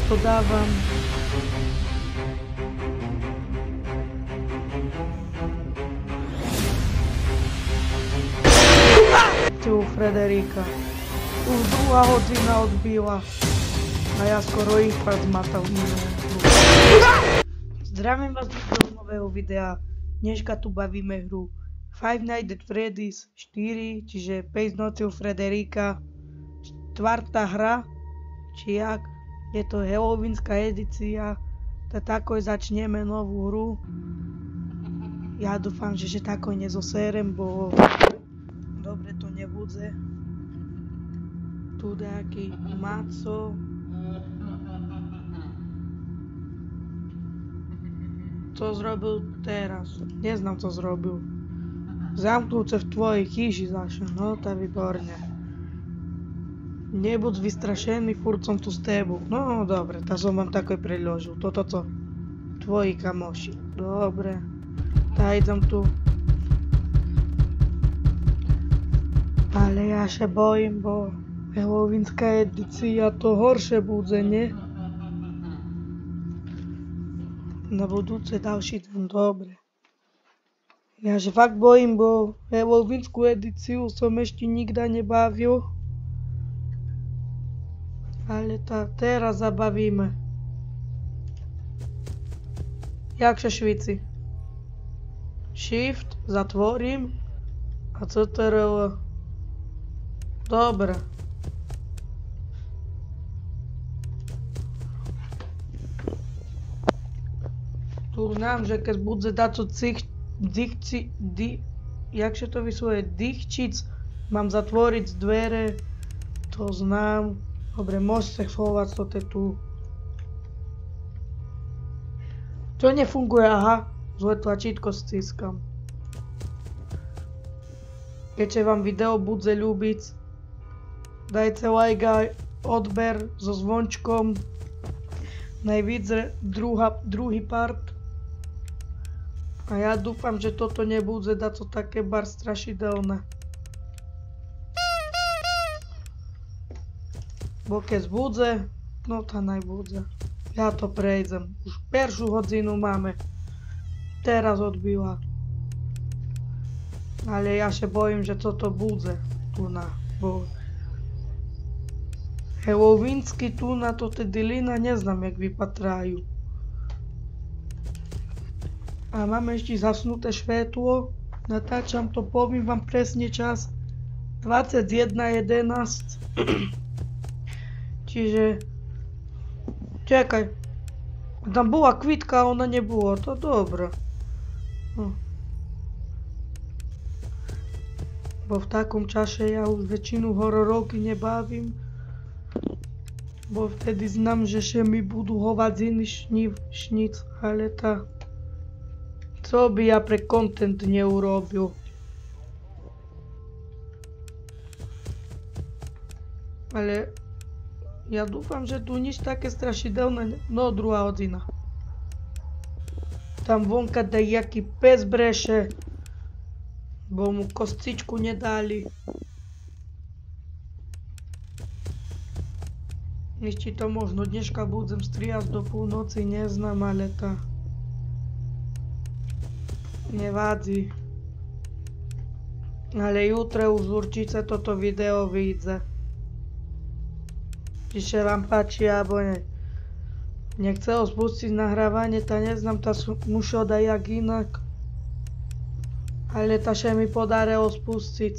to dávam. Tu Frederika. Už druhá hodina odbila. A ja skoro infarkt zmatal minulú. Zdravím vás do nového videa. Dneska tu bavíme hru Five Nights at Freddy's 4, čiže 5 noci u Frederika. Štvrtá hra, či jak. Je to halloweenská edícia. Tak takoj začneme novú hru. Ja dúfam, že takoj nezoserem, bo dobre to nebude. Tu nejaký maco. Co zrobil teraz? Neznám, co zrobil. Zamknúť sa v tvojej chyži zaša. No, to je výborne. Nebuď vystrašený, furt som tu s tebou. No, dobre, tá som vám takoj predložil. Toto co? Tvoji kamoši. Dobre. Tá idem tu. Ale ja sa bojím, bo halloweenská edícia to horšie bude, nie? Na budúce ďalší deň, dobre. Ja sa fakt bojím, bo halloweenskú edíciu som ešte nikda nebavil. Ale teraz zabavíme. Jak sa švici? Shift, zatvorím. A CTRL. Dobre. Tu znám, že keď bude daco jak sa to vysloje, dýchčic, mám zatvoriť dvere, to znám. Dobre, môžeš sa chovať, to je tu. To nefunguje, aha, zlé tlačítko stiskam. Keď sa vám video bude ľúbiť, dajte like a odber so zvončkom. Najvíc druhý part. A ja dúfam, že toto nebude daco také bar strašidelné. Bo keď bude, no to najbude. Ja to prejdem. Už peršiu hodinu máme. Teraz odbila. Ale ja sa bojím, že toto bude. Tu na. Bo halloweensky tu na to dilina neznám, jak vypatrajú. A máme ešte zasnuté svetlo. Natáčam to, poviem vám presne čas. 21:11. Čiže... Čekaj. Tam bola kvitka, a ona nebola. To dobré. Bo v takom čase ja už väčšinu hororovky nebavím. Bo vtedy znám, že sa mi budú hovadziny šnic. Ale co by ja pre content neurobil? Ale ja dúfam, že tu nič také strašidelné. No, druhá hodina. Tam vonka dajaký pes breše. Bo mu kostičku nedali. Ešte to možno dneška budem striať do polnoci, neznám, ale nevadí. Ale jutro už určite toto video vyjde. Či sa vám páči, alebo ne. Nechcel spustiť nahrávanie, neznám, musel dajak inak. Ale sa mi podarilo spustiť.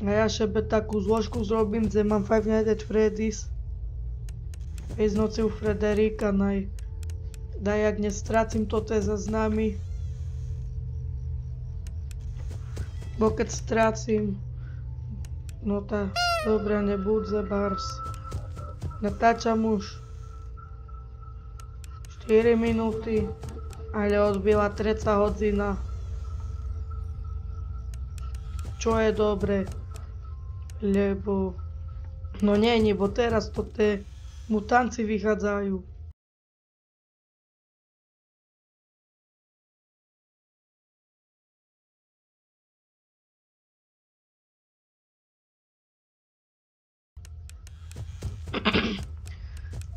A ja sebe takú zložku zrobím, kde mám Five Nights at Freddy's. 5 noci u Frederika, dajak nestracím toto záznamy. Bo keď stracím, no dobre nebude bars. Natáčam už 4 minúty, ale odbila 3 hodina. Čo je dobre, lebo no nie, bo teraz to tie mutanci vychádzajú.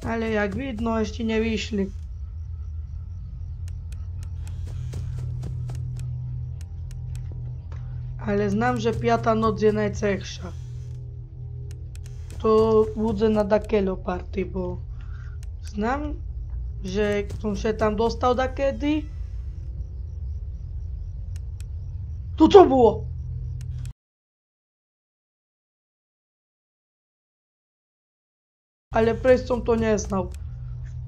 Ale jak widno, ešte nevyšli. Ale znam, že 5. noc je najcechša. To bude na dakeľo party, bo znam, že som sa tam dostal dakedy. To co było? Ale prez som to neznal.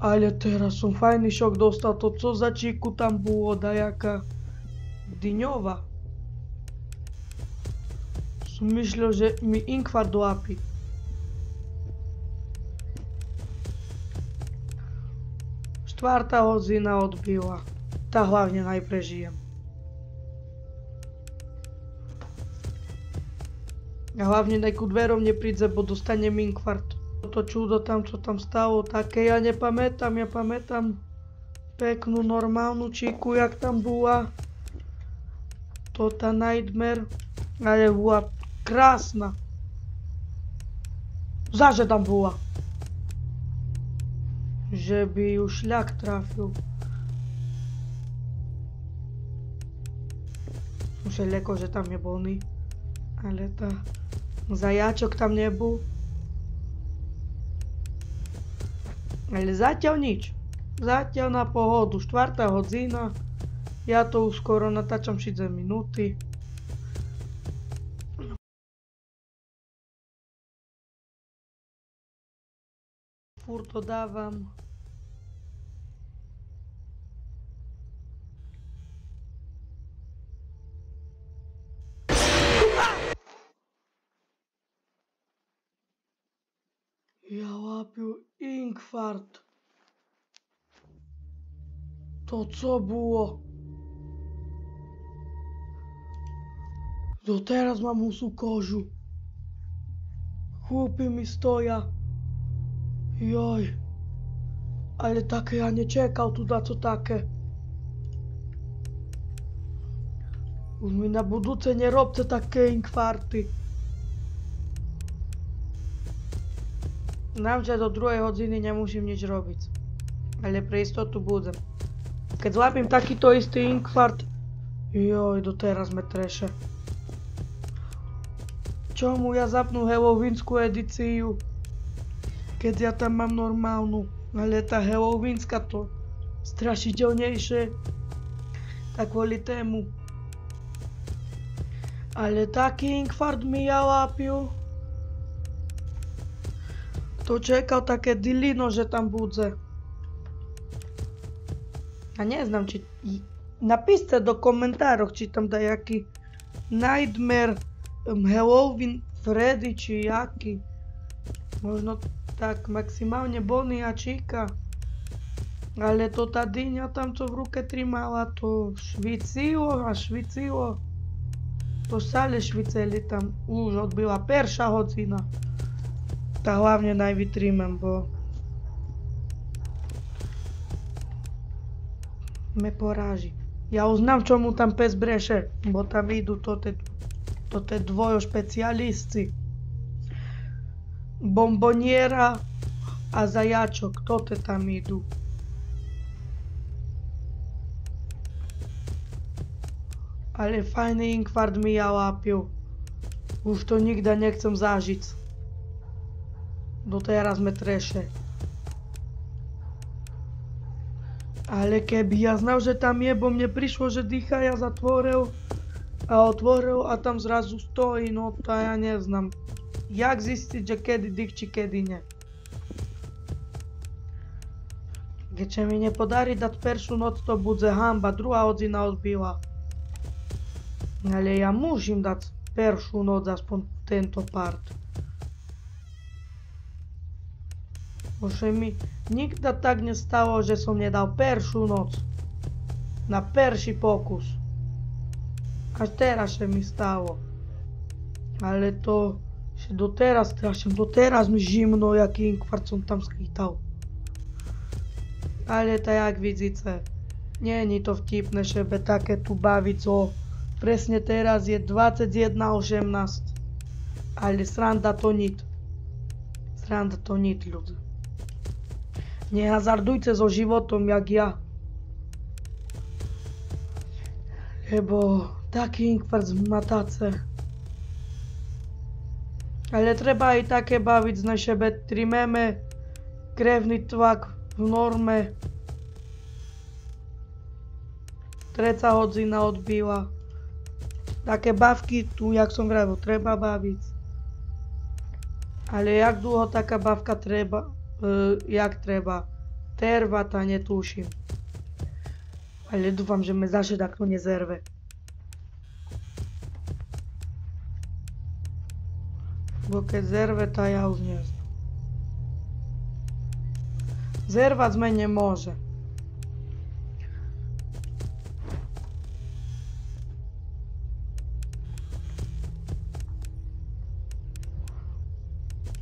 Ale teraz som fajný šok dostal. To co za číku tam było, dajaká dyňová. Som myslel, že mi inkvar doapí. Štvrtá hodina odbila. Tá hlavne najprežijem. A hlavne ku dverom neprídze, bo dostanem inkvart. To čudo tam, čo tam stalo, také ja nepamätám. Ja pamätám peknú normálnu číku, jak tam bola. To tá Nightmare, ale bola krásna. Zaže tam bola. Že by ju šľak trafil. Už je leko, že tam je bolný. Ale tá zajačok tam nebol. Ale zatiaľ nič. Zatiaľ na pohodu. 4. hodina. Ja to už skoro natáčam 6 minúty. Furt to dávam. Ja łapił inkwart. To co było? Do teraz mam usu kożu. Chłopy mi stoja. Joj. Ale takie ja nie czekał tu na co takie. Już mi na budúce nie robte takie inkwarty. Znam, že do 2. hodiny nemusím nič robiť. Ale pre istotu budem. Keď zlapím takýto istý inkvart, joj, doteraz me treše. Čomu ja zapnú halloweenskú edíciu? Keď ja tam mám normálnu. Ale tá halloweenska to strašidelnejšie. Tak kvôli tému. Ale taký inkvart mi ja lápiu. To čekal také dilino, že tam bude. A neznám, či... Napíšte do komentároch, či tam dajaký Nightmare, Halloween, Freddy, či jaký. Možno tak maximálne Bonnie a Chica. Ale to tá dyňa tam, co v ruke trimala, to švicilo a švicilo. To stále šviceli tam. Už odbyla 1. hodina. Tá hlavne najvytrímem, bo me poráži. Ja uznám, čomu tam pes breše, bo tam idú to te dvojo špecialisti. Bomboniera a zajačok, to te tam idú. Ale fajný inkvart mi ja lápil. Už to nikda nechcem zažiť. Doteraz me treše. Ale keby ja znal, že tam je, bo mne prišlo, že dýcha, ja zatvoril a otvoril a tam zrazu stojí, no to ja neznám. Jak zistiť, že kedy dýchči, kedy ne? Keďže mi nepodarí dať 1. noc, to bude hamba, 2. hodina odbila. Ale ja musím dať 1. noc, aspoň tento part. Bože mi nikda tak nestalo, že som nedal 1. noc. Na 1. pokus. Až teraz sa mi stalo. Ale to... že doteraz straším, doteraz mi žimno, jaký inkvart som tam schytal. Ale to jak vidíte, není to vtipné, že by také tu baviť co. Presne teraz je 21:18. Ale sranda to nit. Sranda to nit, ľudí. Nehazardujte so životom, jak ja. Lebo taký inkvart zmatace. Ale treba aj také baviť, znašebe trimeme krevný tlak v norme. 3 hodina odbýva. Také bavky tu, jak som vravil, treba baviť. Ale jak dlho taká bavka treba, jak treba. Trvá, netuším. Ale dúfam, že me zaše takto nezerve. Bo keď zerve, tá ja už neznám. Zervať me nemôže.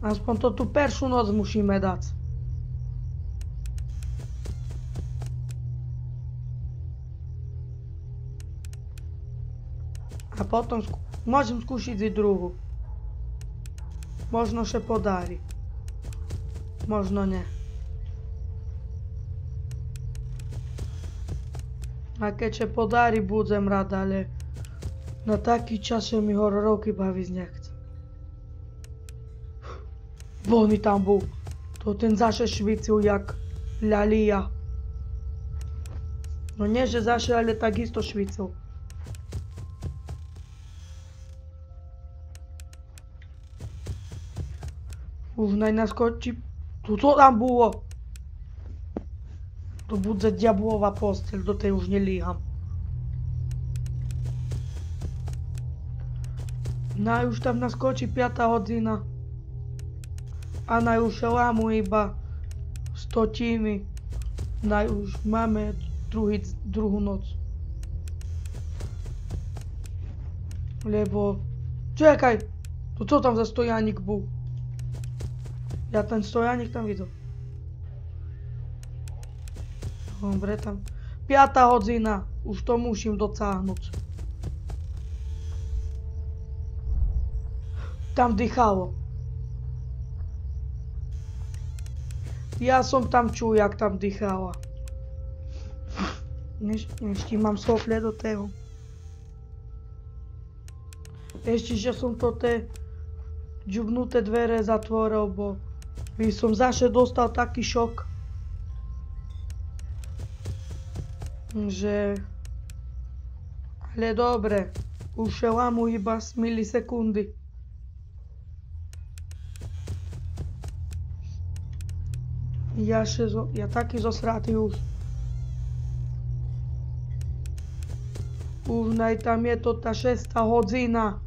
Aspoň to tú peršiu noc musíme dať. A potom môžem skúšiť i druhú. Možno še podarí. Možno ne. A keď še podarí, budem rád, ale na taký čas, že mi hororovky baviť nechce. Boni tam bol. To ten zaše švicil jak ľalia. No nie, že zaše, ale takisto švicil. Už naj naskočí. Tu to tam bolo. To bude diablová posteľ, do tej už nelíham. Naj už tam naskočí 5. hodina. A naj už lámu iba 100. Naj už máme druhú noc. Lebo... Čekaj! To co tam za stojaník bol? Ja ten stojaník tam videl. Dobre, tam... 5. hodina. Už to musím docáhnuť. Tam dýchalo. Ja som tam čul, jak tam dýchala. Ešte mám sople do toho. Ešte, že som to tie džubnuté dvere zatvoril, bo by som zaše dostal taký šok, že... Ale dobre, už lámu iba z milisekundy. Ja taký zosratý už. Už tam je to tá 6. hodina.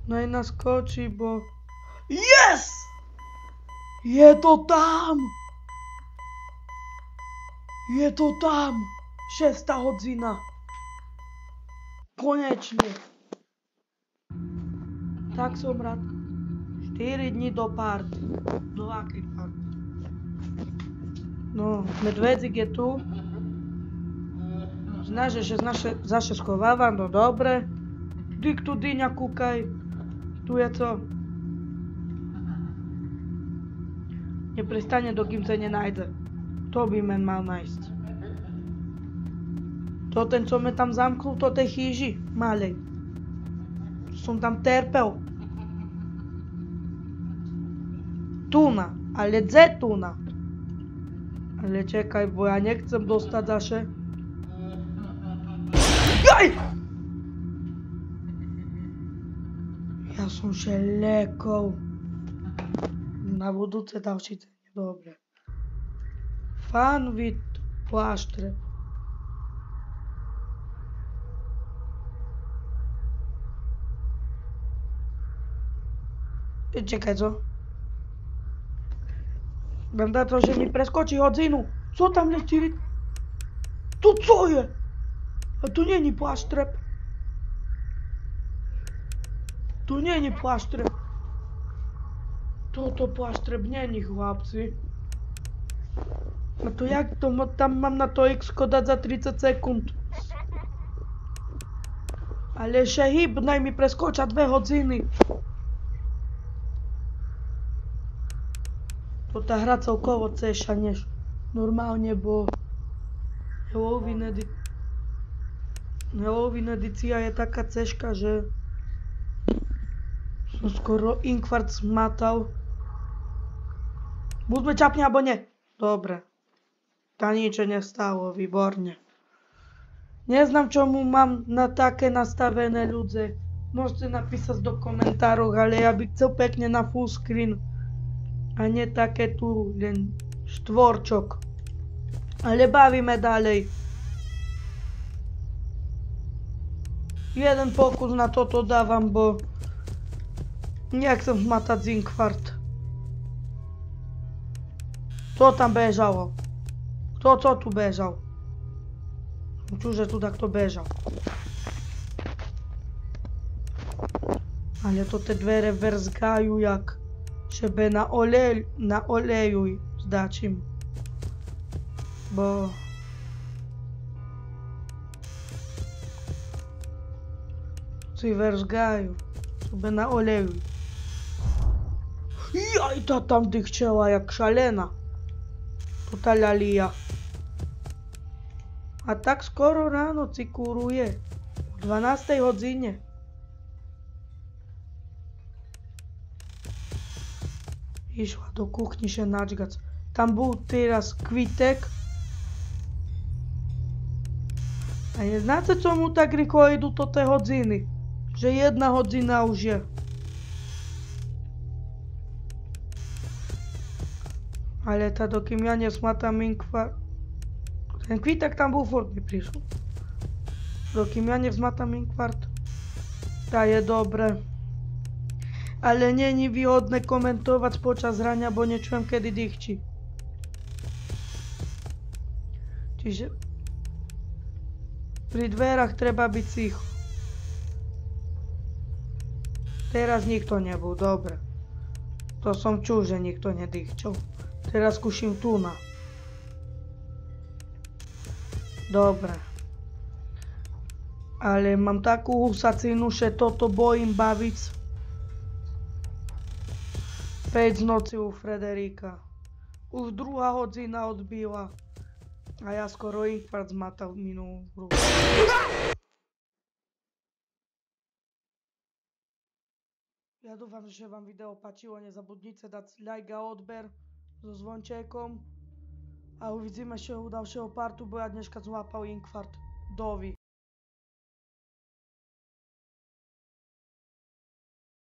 Naj naskočí, bo... Yes! Je to tam! Je to tam! 6. hodina. Konečne. Tak som rád. 4 dní do party. Do akej party? No, medvedzik je tu. Znáš, že zaše schovávam, no dobre. Dyk tu dyňa kúkaj. Tu je co? Neprestane, dokým sa nenájde. To by men mal nájsť. To ten, co me tam zamknul, to tej chýži, malej. Som tam terpel. Tuna, ale dze tuna. Ale čekaj, bo ja nechcem dostať zaše. Jaj! Ja som še lekol. Na budúce další cene, dobre. Fanvit pláštre. Čekaj, co? Banda to, že mi preskočí hodinu. Co tam letí? To co je? A to není pláštrep. To není pláštrep. Toto pláštrep není, chlapci. A to jak to tam mám na to X dať za 30 sekúnd? Ale še hybnej mi preskočia 2 hodiny. To tá hra celkovo ceša, než normálne, bo Halloween edícia je taká ceška, že som skoro infarkt zmatal. Buď sme čapni, alebo nie. Dobre. Tá nič nestalo, výborne. Neznám, čomu mám na také nastavené ľudze. Môžete napísať do komentárov, ale ja bych chcel pekne na full screen. A nie také tu len štvorčok. Ale bavíme ďalej. Jeden pokus na toto dávam, bo nechcem zmatať zinkvart. Kto tam bežalo? Kto tu bežal? Čuže tu takto bežal. Ale to te dvere verzgajú jak šebe na oleju zdačím. Bo si verzgajú šebe na oleju. Jaj, ta tam dychčela jak šalena. Tuta ľalia. A tak skoro ráno cikuruje. O 12. hodine. Išla do kuchniše načgac. Tam bol teraz kvitek. A neznáte, co mu tak rýchlo idú to tie hodiny? Že 1 hodina už je. Ale tá dokým ja nesmatám inkvar... Ten kvítek tam bol furt mi prišiel. Dokým ja nevzmatám inkvart, tá je dobre. Ale není výhodné komentovať počas hrania, bo nečujem, kedy dýchči. Čiže pri dverách treba byť ticho. Teraz nikto nebol, dobre. To som čul, že nikto nedýchčal. Teraz skúšim tu na. Dobre. Ale mám takú husacinu, že toto bojím baviť. 5 z noci u Frederika. Už 2 hodina odbila. A ja skoro infarkt zmatal minulú hru. Ja dúfam, že vám video páčilo. Nezabudnite dať like a odber so zvončekom. A uvidíme ešte u ďalšieho partu, bo ja dneska zlápal infarkt. Dovi.